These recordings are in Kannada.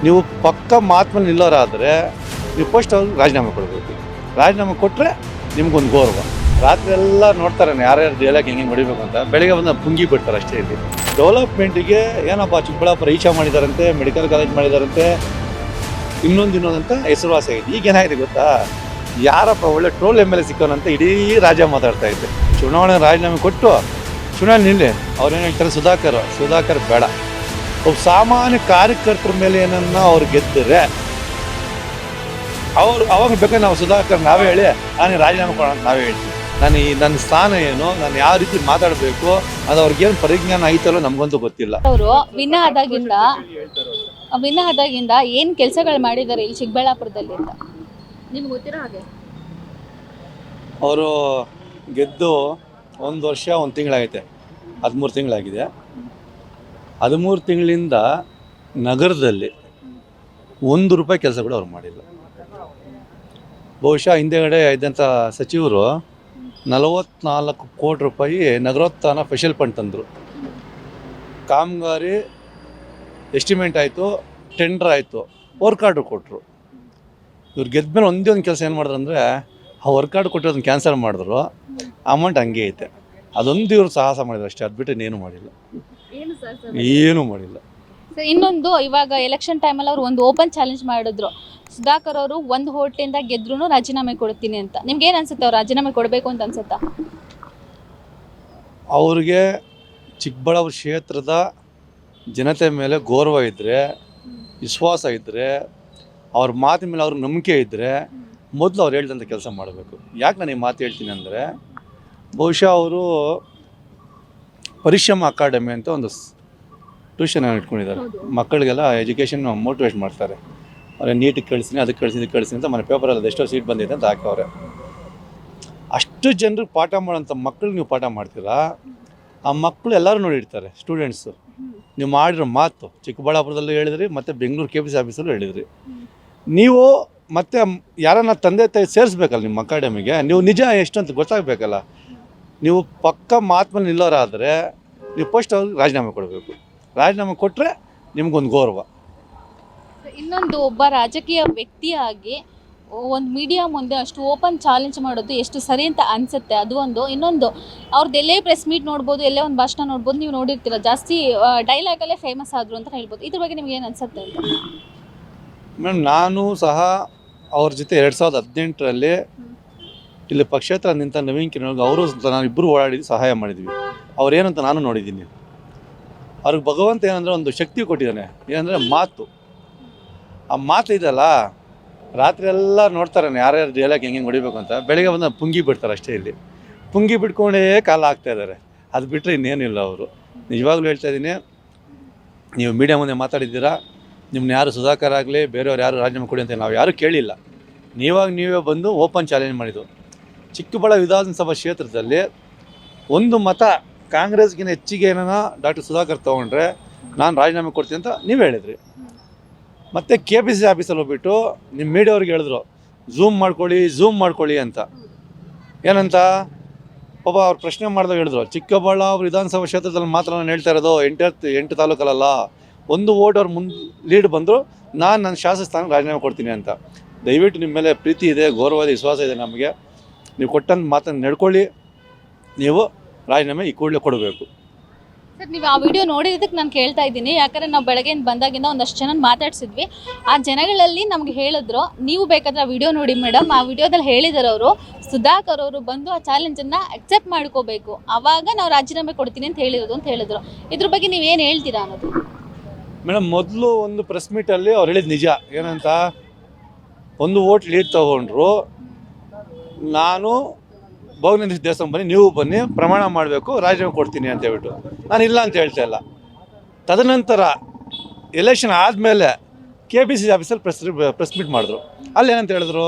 ನೀವು ಪಕ್ಕ ಮಾತು ಮೇಲೆ ನಿಲ್ಲೋರಾದರೆ ನೀವು ಫಸ್ಟ್ ಅವ್ರಿಗೆ ರಾಜೀನಾಮೆ ಕೊಡಬೇಕು. ರಾಜೀನಾಮೆ ಕೊಟ್ಟರೆ ನಿಮ್ಗೊಂದು ಗೌರವ. ರಾತ್ರಿ ಎಲ್ಲ ನೋಡ್ತಾರೆ ಯಾರ್ಯಾರು ಡೈಲಾಗ್ ಹೆಂಗೆ ಹೊಡಿಬೇಕು ಅಂತ, ಬೆಳಗ್ಗೆ ಬಂದು ಪುಂಗಿ ಬಿಡ್ತಾರೆ ಅಷ್ಟೇ. ಇಲ್ಲಿ ಡೆವಲಪ್ಮೆಂಟಿಗೆ ಏನಪ್ಪ ಚಿಕ್ಕಬಳ್ಳಾಪುರ ಈಚಾ ಮಾಡಿದಾರಂತೆ, ಮೆಡಿಕಲ್ ಕಾಲೇಜ್ ಮಾಡಿದಾರಂತೆ, ಇನ್ನೊಂದಂತ ಹೆಸರುವಾಸಿ ಆಗಿದೆ. ಈಗೇನಾಗಿದೆ ಗೊತ್ತಾ, ಯಾರಪ್ಪ ಒಳ್ಳೆ ಟ್ರೋಲ್ MLA ಸಿಕ್ಕೋನಂತ ಇಡೀ ರಾಜ್ಯ ಮಾತಾಡ್ತಾ ಇದ್ದೆ. ಚುನಾವಣೆ ರಾಜೀನಾಮೆ ಕೊಟ್ಟು ಚುನಾವಣೆ ನಿಲ್ಲಿ. ಅವ್ರೇನು ಹೇಳ್ತಾರೆ, ಸುಧಾಕರ್ ಬೇಡ. ಒಬ್ಬ ಸಾಮಾನ್ಯ ಕಾರ್ಯಕರ್ತರ ಮೇಲೆ ಏನನ್ನ ಅವ್ರು ಗೆದ್ದರೆ ಅವಾಗ ಬೇಕಾದ್ರೆ ನಾವು ಸುಧಾಕರ್ ನಾವೇ ಹೇಳಿ ನಾನು ರಾಜೀನಾಮೆ ಕೊಡೋಣ ಅಂತ ನಾವೇ ಹೇಳ್ತೀವಿ. ನನ್ನ ಸ್ಥಾನ ಏನು, ನಾನು ಯಾವ ರೀತಿ ಮಾತಾಡಬೇಕು ಅದು ಅವ್ರಿಗೇನು ಪರಿಜ್ಞಾನ ಐತಲ್ಲೋ ನಮಗಂತೂ ಗೊತ್ತಿಲ್ಲ. ಅವರು ವಿನ್ ಆದಾಗಿಂದ ಏನು ಕೆಲಸಗಳು ಮಾಡಿದ್ದಾರೆ ಇಲ್ಲಿ ಚಿಕ್ಕಬಳ್ಳಾಪುರದಲ್ಲಿ ಅಂತ ನಿಮ್ಗೆ ಗೊತ್ತಿರೋ ಹಾಗೆ? ಅವರು ಗೆದ್ದು 1 ವರ್ಷ 1 ತಿಂಗಳಾಗೈತೆ, 13 ತಿಂಗಳಾಗಿದೆ. 13 ತಿಂಗಳಿಂದ ನಗರದಲ್ಲಿ 1 ರೂಪಾಯಿ ಕೆಲಸ ಕೂಡ ಅವ್ರು ಮಾಡಿಲ್ಲ. ಬಹುಶಃ ಹಿಂದೆಗಡೆ ಇದ್ದಂಥ ಸಚಿವರು 44 ಕೋಟಿ ರೂಪಾಯಿ ನಗರೋತ್ಥಾನ ಸ್ಪೆಷಲ್ ಫಂಡ್ ತಂದರು. ಕಾಮಗಾರಿ ಎಸ್ಟಿಮೇಟ್ ಆಯಿತು, ಟೆಂಡರ್ ಆಯಿತು, ವರ್ಕ್ ಆರ್ಡ್ರ್ ಕೊಟ್ಟರು. ಇವ್ರು ಗೆದ್ದ ಮೇಲೆ ಒಂದೇ ಒಂದು ಕೆಲಸ ಏನು ಮಾಡಿದ್ರು ಅಂದರೆ, ಆ ವರ್ಕ್ ಆರ್ಡ್ರ್ ಕೊಟ್ಟಿರೋದನ್ನ ಕ್ಯಾನ್ಸಲ್ ಮಾಡಿದ್ರು. ಅಮೌಂಟ್ ಹಂಗೆ ಐತೆ. ಅದೊಂದು ಇವರು ಸಾಹಸ ಮಾಡಿದ್ರು ಅಷ್ಟೇ, ಅದು ಬಿಟ್ಟರೆ ಇನ್ನೇನು ಮಾಡಿಲ್ಲ, ಏನೂ ಮಾಡಿಲ್ಲ. ಇನ್ನೊಂದು, ಇವಾಗ ಎಲೆಕ್ಷನ್ ಟೈಮಲ್ಲಿ ಅವರು ಒಂದು ಓಪನ್ ಚಾಲೆಂಜ್ ಮಾಡಿದ್ರು. ಸುಧಾಕರ್ ಅವರು 1 ಹೋಟ್ಲಿಂದ ಗೆದ್ರೂ ರಾಜೀನಾಮೆ ಕೊಡ್ತೀನಿ ಅಂತ. ನಿಮ್ಗೆ ಏನು ಅನ್ಸುತ್ತೆ, ಅವ್ರು ರಾಜೀನಾಮೆ ಕೊಡಬೇಕು ಅಂತ ಅನ್ಸುತ್ತಾ? ಅವ್ರಿಗೆ ಚಿಕ್ಕಬಳ್ಳಾಪುರ ಕ್ಷೇತ್ರದ ಜನತೆ ಮೇಲೆ ಗೌರವ ಇದ್ದರೆ, ವಿಶ್ವಾಸ ಇದ್ದರೆ, ಅವ್ರ ಮಾತಿನ ಮೇಲೆ ಅವ್ರಿಗೆ ನಂಬಿಕೆ ಇದ್ದರೆ ಮೊದಲು ಅವ್ರು ಹೇಳ್ದಂಥ ಕೆಲಸ ಮಾಡಬೇಕು. ಯಾಕೆ ನಾನು ಈ ಮಾತು ಹೇಳ್ತೀನಿ ಅಂದರೆ, ಬಹುಶಃ ಅವರು ಪರಿಶ್ರಮ ಅಕಾಡೆಮಿ ಅಂತ ಒಂದು ಟ್ಯೂಷನ್ ಇಟ್ಕೊಂಡಿದ್ದಾರೆ. ಮಕ್ಕಳಿಗೆಲ್ಲ ಎಜುಕೇಷನ್ ಮೋಟಿವೇಟ್ ಮಾಡ್ತಾರೆ. ಅವ್ರಿಗೆ ನೀಟಿಗೆ ಕಳಿಸ್ತೀನಿ, ಅದಕ್ಕೆ ಕಳಿಸ್ತೀನಿ ಅಂತ ಮನೆ ಪೇಪರಲ್ಲಿ ಅದೆಷ್ಟೋ ಸೀಟ್ ಬಂದಿದೆ ಅಂತ ಹಾಕವ್ರೆ. ಅಷ್ಟು ಜನರಿಗೆ ಪಾಠ ಮಾಡೋಂಥ ಮಕ್ಕಳಿಗೆ ನೀವು ಪಾಠ ಮಾಡ್ತೀರಾ, ಆ ಮಕ್ಕಳು ಎಲ್ಲರೂ ನೋಡಿರ್ತಾರೆ, ಸ್ಟೂಡೆಂಟ್ಸು. ನೀವು ಮಾಡಿರೋ ಮಾತು ಚಿಕ್ಕಬಳ್ಳಾಪುರದಲ್ಲೂ ಹೇಳಿದ್ರಿ, ಮತ್ತು ಬೆಂಗಳೂರು KPC ಆಫೀಸಲ್ಲೂ ಹೇಳಿದ್ರಿ. ನೀವು ಮತ್ತೆ ಯಾರನ್ನ ತಂದೆ ತಾಯಿ ಸೇರಿಸ್ಬೇಕಲ್ಲ ನಿಮ್ಮ ಅಕಾಡೆಮಿಗೆ. ನೀವು ನಿಜ ಎಷ್ಟು ಅಂತ ಗೊತ್ತಾಗಬೇಕಲ್ಲ. ನೀವು ಪಕ್ಕ ಮಾತು ಮೇಲೆ ನಿಲ್ಲೋರಾದರೆ ನೀವು ಫಸ್ಟ್ ಅವ್ರಿಗೆ ರಾಜೀನಾಮೆ ಕೊಡಬೇಕು. ರಾಜೀನಾಮೆ ಕೊಟ್ಟರೆ ನಿಮ್ಗೊಂದು ಗೌರವ. ಇನ್ನೊಂದು, ಒಬ್ಬ ರಾಜಕೀಯ ವ್ಯಕ್ತಿಯಾಗಿ ಒಂದು ಮೀಡಿಯಾ ಮುಂದೆ ಅಷ್ಟು ಓಪನ್ ಚಾಲೆಂಜ್ ಮಾಡೋದು ಎಷ್ಟು ಸರಿ ಅಂತ ಅನಿಸುತ್ತೆ, ಅದು ಒಂದು. ಇನ್ನೊಂದು, ಅವ್ರದ್ದು ಎಲ್ಲೇ ಪ್ರೆಸ್ ಮೀಟ್ ನೋಡ್ಬೋದು, ಎಲ್ಲೇ ಒಂದು ಭಾಷಣ ನೋಡ್ಬೋದು, ನೀವು ನೋಡಿರ್ತೀರ, ಜಾಸ್ತಿ ಡೈಲಾಗಲ್ಲೇ ಫೇಮಸ್ ಆದರು ಅಂತ ಹೇಳ್ಬೋದು. ಇದ್ರ ಬಗ್ಗೆ ನಿಮ್ಗೆ ಏನು ಅನಿಸುತ್ತೆ ಅಂತ? ಮೇಡಮ್, ನಾನು ಸಹ ಅವ್ರ ಜೊತೆ 2018ರಲ್ಲಿ ಇಲ್ಲಿ ಪಕ್ಷೇತರ ನಿಂತ ನವೀನ್ ಕಿರಣ್ ಅವರು ನಾನು ಇಬ್ಬರು ಓಡಾಡಿದ್ವಿ, ಸಹಾಯ ಮಾಡಿದ್ವಿ. ಅವ್ರೇನಂತ ನಾನು ನೋಡಿದ್ದೀನಿ. ಅವ್ರಿಗೆ ಭಗವಂತ ಏನಂದರೆ ಒಂದು ಶಕ್ತಿ ಕೊಟ್ಟಿದ್ದಾನೆ, ಏನಂದರೆ ಮಾತು. ಆ ಮಾತು ಇದೆಯಲ್ಲ, ರಾತ್ರಿ ಎಲ್ಲ ನೋಡ್ತಾರೆ ಯಾರ್ಯಾರು ಡೈಲಾಗ್ ಹೆಂಗೆ ಹೊಡಿಬೇಕು ಅಂತ, ಬೆಳಗ್ಗೆ ಬಂದು ಪುಂಗಿ ಬಿಡ್ತಾರೆ ಅಷ್ಟೇ. ಇಲ್ಲಿ ಪುಂಗಿ ಬಿಟ್ಕೊಂಡೇ ಕಾಲ ಹಾಕ್ತಾಯಿದ್ದಾರೆ, ಅದು ಬಿಟ್ಟರೆ ಇನ್ನೇನಿಲ್ಲ. ಅವರು ನಿಜವಾಗ್ಲೂ ಹೇಳ್ತಾ ಇದ್ದೀನಿ, ನೀವು ಮೀಡಿಯಾ ಮುಂದೆ ಮಾತಾಡಿದ್ದೀರಾ, ನಿಮ್ಮನ್ನ ಯಾರು ಸುಧಾಕರ್ ಆಗಲಿ ಬೇರೆಯವ್ರು ಯಾರು ರಾಜೀನಾಮೆ ಕೊಡಿ ಅಂತ ನಾವು ಯಾರೂ ಕೇಳಿಲ್ಲ. ನೀವೇ ಬಂದು ಓಪನ್ ಚಾಲೆಂಜ್ ಮಾಡಿದ್ದು. ಚಿಕ್ಕಬಳ್ಳಾಪುರ ವಿಧಾನಸಭಾ ಕ್ಷೇತ್ರದಲ್ಲಿ 1 ಮತ ಕಾಂಗ್ರೆಸ್ಗಿನ ಹೆಚ್ಚಿಗೆ ಏನೋ ಡಾಕ್ಟರ್ ಸುಧಾಕರ್ ತೊಗೊಂಡ್ರೆ ನಾನು ರಾಜೀನಾಮೆ ಕೊಡ್ತೀನಿ ಅಂತ ನೀವು ಹೇಳಿದ್ರಿ. ಮತ್ತು KPC ಆಫೀಸಲ್ಲಿ ಹೋಗ್ಬಿಟ್ಟು ನಿಮ್ಮ ಮೀಡಿಯಾವ್ರಿಗೆ ಹೇಳಿದ್ರು ಝೂಮ್ ಮಾಡ್ಕೊಳ್ಳಿ ಅಂತ. ಏನಂತ ಪಾಪ ಅವ್ರು ಪ್ರಶ್ನೆ ಮಾಡಿದಾಗ ಹೇಳಿದ್ರು, ಚಿಕ್ಕಬಳ್ಳಾಪುರ ವಿಧಾನಸಭಾ ಕ್ಷೇತ್ರದಲ್ಲಿ ಮಾತ್ರ ನಾನು ಹೇಳ್ತಾ ಇರೋದು, 8 ತಾಲೂಕಲ್ಲ, 1 ವೋಟ್ ಅವ್ರು ಲೀಡ್ ಬಂದರು, ನನ್ನ ಶಾಸಕ ಸ್ಥಾನಕ್ಕೆ ರಾಜೀನಾಮೆ ಕೊಡ್ತೀನಿ ಅಂತ. ದಯವಿಟ್ಟು ನಿಮ್ಮ ಮೇಲೆ ಪ್ರೀತಿ ಇದೆ, ಗೌರವ ಇದೆ, ವಿಶ್ವಾಸ ಇದೆ ನಮಗೆ. ನೀವು ಕೊಟ್ಟಂತ ಮಾತನ್ನು ನಡ್ಕೊಳ್ಳಿ. ನೀವು ರಾಜೀನಾಮೆ ಈ ಕೂಡಲೇ ಕೊಡಬೇಕು. ಸರ್, ನೀವು ಆ ವಿಡಿಯೋ ನೋಡಿದ್ದಕ್ಕೆ ನಾನು ಕೇಳ್ತಾ ಇದ್ದೀನಿ. ಯಾಕಂದರೆ ನಾವು ಬೆಳಗ್ಗೆಯಿಂದ ಬಂದಾಗಿಂದ ಒಂದಷ್ಟು ಜನ ಮಾತಾಡ್ಸಿದ್ವಿ. ಆ ಜನಗಳಲ್ಲಿ ನಮ್ಗೆ ಹೇಳಿದ್ರು, ನೀವು ಬೇಕಾದ್ರೆ ಆ ವಿಡಿಯೋ ನೋಡಿ ಮೇಡಮ್, ಆ ವಿಡಿಯೋದಲ್ಲಿ ಹೇಳಿದ್ದಾರೆ ಅವರು, ಸುಧಾಕರ್ ಅವರು ಬಂದು ಆ ಚಾಲೆಂಜನ್ನು ಅಕ್ಸೆಪ್ಟ್ ಮಾಡ್ಕೋಬೇಕು, ಆವಾಗ ನಾವು ರಾಜೀನಾಮೆ ಕೊಡ್ತೀನಿ ಅಂತ ಹೇಳಿದ್ರು. ಇದ್ರ ಬಗ್ಗೆ ನೀವು ಏನು ಹೇಳ್ತೀರಾ ಅನ್ನೋದು? ಮೇಡಮ್, ಮೊದಲು ಒಂದು ಪ್ರೆಸ್ ಮೀಟಲ್ಲಿ ಅವ್ರು ಹೇಳಿದ್ದು ನಿಜ. ಏನಂತ, 1 ವೋಟ್ ಲೀಡ್ ತೊಗೊಂಡ್ರು, ನಾನು ಭೋಗನಂದೀಶ ದೇವಸ್ಥಾನ ಬನ್ನಿ, ನೀವು ಬನ್ನಿ, ಪ್ರಮಾಣ ಮಾಡಬೇಕು, ರಾಜೀನಾಮೆ ಕೊಡ್ತೀನಿ ಅಂತ ಹೇಳ್ಬಿಟ್ಟು. ನಾನು ಇಲ್ಲ ಅಂತ ಹೇಳ್ತಾ ಇಲ್ಲ. ತದನಂತರ ಎಲೆಕ್ಷನ್ ಆದಮೇಲೆ KPC ಆಫೀಸಲ್ಲಿ ಪ್ರೆಸ್ ಮೀಟ್ ಮಾಡಿದ್ರು. ಅಲ್ಲಿ ಏನಂತ ಹೇಳಿದ್ರು,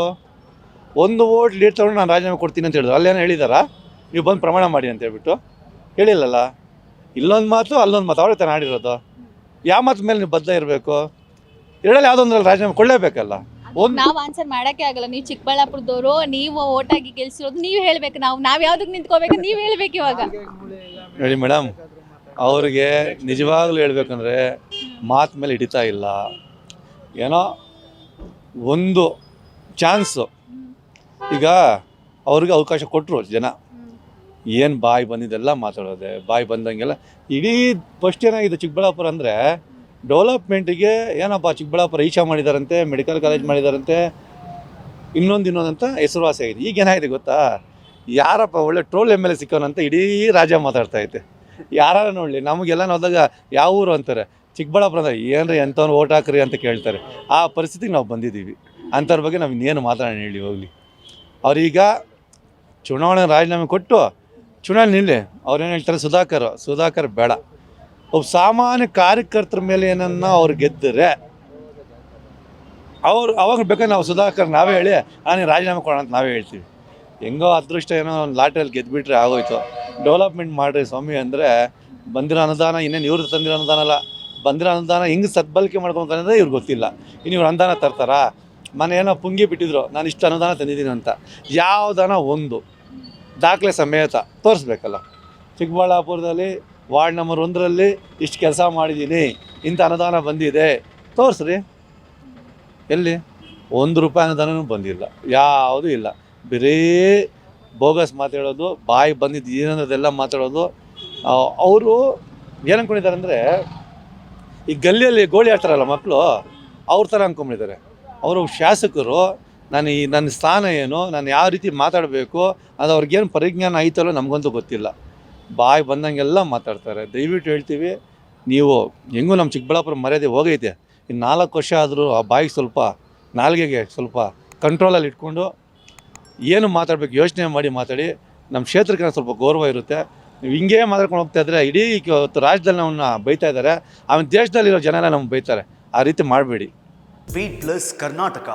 1 ವೋಟ್ ಲೀಡ್ ತೊಗೊಂಡು ನಾನು ರಾಜೀನಾಮೆ ಕೊಡ್ತೀನಿ ಅಂತ ಹೇಳಿದ್ರು. ಅಲ್ಲೇನೋ ಹೇಳಿದಾರಾ, ನೀವು ಬಂದು ಪ್ರಮಾಣ ಮಾಡಿ ಅಂತ ಹೇಳ್ಬಿಟ್ಟು? ಹೇಳಿಲ್ಲಲ್ಲ. ಇಲ್ಲೊಂದು ಮಾತು ಅಲ್ಲೊಂದು ಮಾತು ಅವ್ರಿಗೆ ತಾನು ಆಡಿರೋದು. ಯಾವ ಮಾತು ಮೇಲೆ ನೀವು ಬದ್ಧ ಇರಬೇಕು? ಎರಡಲ್ಲಿ ಯಾವುದೊಂದ್ರಲ್ಲಿ ರಾಜೀನಾಮೆ ಕೊಡಲೇಬೇಕಲ್ಲ. ನಾವು ಆನ್ಸರ್ ಮಾಡೋಕ್ಕೆ ಆಗಲ್ಲ. ನೀವು ಚಿಕ್ಕಬಳ್ಳಾಪುರದವರು, ನೀವು ಓಟಾಗಿ ಗೆಲ್ಸಿರೋದು, ನೀವು ಹೇಳಬೇಕು. ನಾವು ಯಾವುದಕ್ಕೆ ನಿಂತ್ಕೋಬೇಕು, ನೀವು ಹೇಳಬೇಕು. ಇವಾಗ ನೋಡಿ ಮೇಡಮ್, ಅವ್ರಿಗೆ ನಿಜವಾಗ್ಲೂ ಹೇಳ್ಬೇಕಂದ್ರೆ ಮಾತು ಮೇಲೆ ಹಿಡಿತಾ ಇಲ್ಲ. ಏನೋ ಒಂದು ಚಾನ್ಸು ಈಗ ಅವ್ರಿಗೆ ಅವಕಾಶ ಕೊಟ್ಟರು ಜನ, ಏನು ಬಾಯಿ ಬಂದಿದ್ದೆಲ್ಲ ಮಾತಾಡೋದೆ, ಬಾಯಿ ಬಂದಂಗೆಲ್ಲ. ಇಡೀ ಫಸ್ಟ್ ಏನಾಗಿದೆ ಚಿಕ್ಕಬಳ್ಳಾಪುರ ಅಂದರೆ ಡೆವಲಪ್ಮೆಂಟಿಗೆ ಏನಪ್ಪ ಚಿಕ್ಕಬಳ್ಳಾಪುರ ಈಶಾ ಮಾಡಿದಾರಂತೆ, ಮೆಡಿಕಲ್ ಕಾಲೇಜ್ ಮಾಡಿದಾರಂತೆ, ಇನ್ನೊಂದಂತ ಹೆಸರುವಾಸಿ ಆಗಿದೆ. ಈಗ ಏನಾಗಿದೆ ಗೊತ್ತಾ, ಯಾರಪ್ಪ ಒಳ್ಳೆ ಟ್ರೋಲ್ ಎಮ್ ಎಲ್ ಎ ಸಿಕ್ಕೋನಂತ ಇಡೀ ರಾಜ್ಯ ಮಾತಾಡ್ತಾ ಐತೆ. ಯಾರು ನೋಡಲಿ, ನಮಗೆಲ್ಲ ನೋಡಿದಾಗ ಯಾವ ಊರು ಅಂತಾರೆ, ಚಿಕ್ಕಬಳ್ಳಾಪುರ ಅಂದರೆ ಏನ್ರಿ ಎಂಥವ್ನು ಓಟ್ ಹಾಕ್ರಿ ಅಂತ ಕೇಳ್ತಾರೆ. ಆ ಪರಿಸ್ಥಿತಿಗೆ ನಾವು ಬಂದಿದ್ದೀವಿ. ಅಂಥವ್ರ ಬಗ್ಗೆ ನಾವು ಇನ್ನೇನು ಮಾತಾಡೋಣ ಹೇಳಿ ಹೋಗಲಿ. ಅವ್ರೀಗ ಚುನಾವಣೆ ರಾಜೀನಾಮೆ ಕೊಟ್ಟು ಚುನಾವಣೆ ನಿಲ್ಲಿ. ಅವ್ರೇನು ಹೇಳ್ತಾರೆ, ಸುಧಾಕರ್ ಬೇಡ. ಒಬ್ಬ ಸಾಮಾನ್ಯ ಕಾರ್ಯಕರ್ತರ ಮೇಲೆ ಏನನ್ನ ಅವ್ರು ಗೆದ್ದರೆ ಅವಾಗ ಬೇಕಾದ್ರೆ ನಾವು ಸುಧಾಕರ್ ನಾವೇ ಹೇಳಿ ನೀನು ರಾಜೀನಾಮೆ ಕೊಡೋಣ ಅಂತ ನಾವೇ ಹೇಳ್ತೀವಿ. ಹೆಂಗೋ ಅದೃಷ್ಟ ಏನೋ ಒಂದು ಲಾಟ್ರಿಯಲ್ಲಿ ಗೆದ್ದುಬಿಟ್ರೆ ಆಗೋಯ್ತು. ಡೆವಲಪ್ಮೆಂಟ್ ಮಾಡಿರಿ ಸ್ವಾಮಿ ಅಂದರೆ ಬಂದಿರೋ ಅನುದಾನ ಇನ್ನೇನು ಇವ್ರದ್ದು ತಂದಿರೋ ಅನುದಾನ ಅಲ್ಲ, ಬಂದಿರೋ ಅನುದಾನ ಹೆಂಗೆ ಸದ್ಬಳಕೆ ಮಾಡ್ಕೊತಾರೆ ಇವ್ರಿಗೆ ಗೊತ್ತಿಲ್ಲ. ಇನ್ನು ಇವ್ರು ಅನುದಾನ ತರ್ತಾರಾ? ಮನೆ ಏನೋ ಪುಂಗಿ ಬಿಟ್ಟಿದ್ರು, ನಾನು ಇಷ್ಟು ಅನುದಾನ ತಂದಿದ್ದೀನಿ ಅಂತ. ಯಾವುದಾನ ಒಂದು ದಾಖಲೆ ಸಮೇತ ತೋರಿಸ್ಬೇಕಲ್ಲ. ಚಿಕ್ಕಬಳ್ಳಾಪುರದಲ್ಲಿ ವಾರ್ಡ್ ನಂಬರ್ 1ರಲ್ಲಿ ಇಷ್ಟು ಕೆಲಸ ಮಾಡಿದ್ದೀನಿ, ಇಂಥ ಅನುದಾನ ಬಂದಿದೆ, ತೋರಿಸ್ರಿ. ಎಲ್ಲಿ ₹1 ಅನುದಾನವೂ ಬಂದಿಲ್ಲ, ಯಾವುದೂ ಇಲ್ಲ. ಬರೀ ಬೋಗಸ್ ಮಾತಾಡೋದು, ಬಾಯಿ ಬಂದಿದ್ದು ಏನನ್ನೋದೆಲ್ಲ ಮಾತಾಡೋದು. ಅವರು ಏನು ಅಂದ್ಕೊಂಡಿದ್ದಾರೆ ಅಂದರೆ, ಈ ಗಲ್ಲಿಯಲ್ಲಿ ಗೋಳಿ ಆಡ್ತಾರಲ್ಲ ಮಕ್ಕಳು, ಅವ್ರ ಥರ ಅಂದ್ಕೊಂಬಿಟ್ಟಿದ್ದಾರೆ. ಅವರು ಶಾಸಕರು, ನನ್ನ ಸ್ಥಾನ ಏನು, ನಾನು ಯಾವ ರೀತಿ ಮಾತಾಡಬೇಕು ಅದು ಅವ್ರಿಗೇನು ಪರಿಜ್ಞಾನ ಐತಲ್ಲೋ ನಮಗಂತೂ ಗೊತ್ತಿಲ್ಲ. ಬಾಯಿ ಬಂದಂಗೆಲ್ಲ ಮಾತಾಡ್ತಾರೆ. ದಯವಿಟ್ಟು ಹೇಳ್ತೀವಿ, ನೀವು ಹೆಂಗೂ ನಮ್ಮ ಚಿಕ್ಕಬಳ್ಳಾಪುರ ಮರ್ಯಾದೆ ಹೋಗೈತೆ. ಇನ್ನು 4 ವರ್ಷ ಆದರೂ ಆ ಬಾಯಿಗೆ ಸ್ವಲ್ಪ, ನಾಲ್ಗೆಗೆ ಸ್ವಲ್ಪ ಕಂಟ್ರೋಲಲ್ಲಿ ಇಟ್ಕೊಂಡು ಏನು ಮಾತಾಡಬೇಕು ಯೋಚನೆ ಮಾಡಿ ಮಾತಾಡಿ. ನಮ್ಮ ಕ್ಷೇತ್ರಕ್ಕೆ ಸ್ವಲ್ಪ ಗೌರವ ಇರುತ್ತೆ. ನೀವು ಹಿಂಗೇ ಮಾತಾಡ್ಕೊಂಡು ಹೋಗ್ತಾ ಇದ್ದರೆ ಇಡೀ ಇವತ್ತು ರಾಜ್ಯದಲ್ಲಿ ನಮ್ಮನ್ನ ಬೈತಾ ಇದ್ದಾರೆ, ಆಮೇಲೆ ದೇಶದಲ್ಲಿರೋ ಜನ ಎಲ್ಲ ನಮ್ಗೆ ಬೈತಾರೆ. ಆ ರೀತಿ ಮಾಡಬೇಡಿ. Beat plus Karnataka.